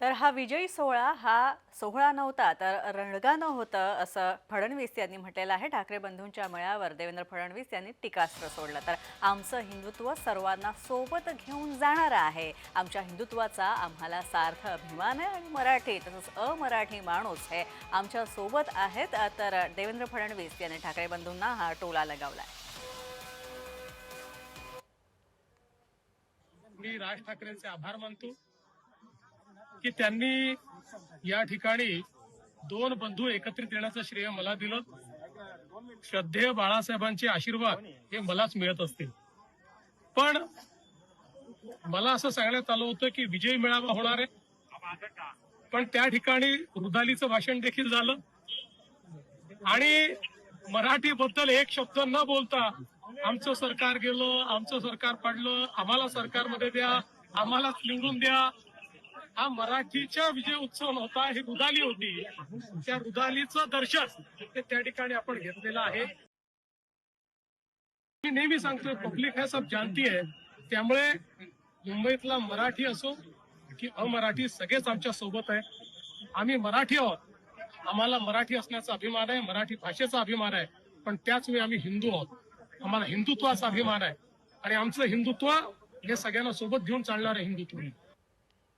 तर हा विजयी सोहळा हा सोहळा नव्हता तर रणगाणं होतं असं फडणवीस यांनी म्हटलेलं आहे। ठाकरे बंधूंच्या मेळाव्यावर देवेंद्र फडणवीस यांनी टीकास्त्र सोडलं। तर आमचं हिंदुत्व सर्वांना सोबत घेऊन जाणारं आहे। आमच्या हिंदुत्वाचा आम्हाला सार्थ अभिमान आहे आणि मराठी तसंच अमराठी माणूस हे आमच्या सोबत आहेत। तर देवेंद्र फडणवीस यांनी ठाकरे बंधूंना हा टोला लगावलाय। मी राज ठाकरेंचे आभार मानतो की त्यांनी या ठिकाणी दोन बंधू एकत्रित येण्याचं श्रेय मला दिलं। श्रद्धेय बाळासाहेबांचे आशीर्वाद हे मलाच मिळत असतील, पण मला असं सांगण्यात आलं होतं की विजय मेळावा होणार आहे, पण त्या ठिकाणी रुदालीचं भाषण देखील झालं आणि मराठीबद्दल एक शब्द न बोलता आमचं सरकार गेलं, आमचं सरकार पडलं, आम्हाला सरकारमध्ये द्या, आम्हालाच निवडून द्या, हा मराठीचा विजय उत्सव नव्हता, ही रुदाली होती। त्या रुदालीचं दर्शन हे त्या ठिकाणी आपण घेतलेलं आहे। मी नेहमी सांगतोय पब्लिक है सब जानती है, त्यामुळे मुंबईतला मराठी असो की अमराठी सगळेच आमच्या सोबत आहे। आम्ही मराठी आहोत, आम्हाला मराठी असण्याचा अभिमान आहे, मराठी भाषेचा अभिमान आहे, पण त्याच वेळी आम्ही हिंदू आहोत, आम्हाला हिंदुत्वाचा अभिमान आहे आणि आमचं हिंदुत्व हे सगळ्यांना सोबत घेऊन चालणारं हिंदुत्व आहे।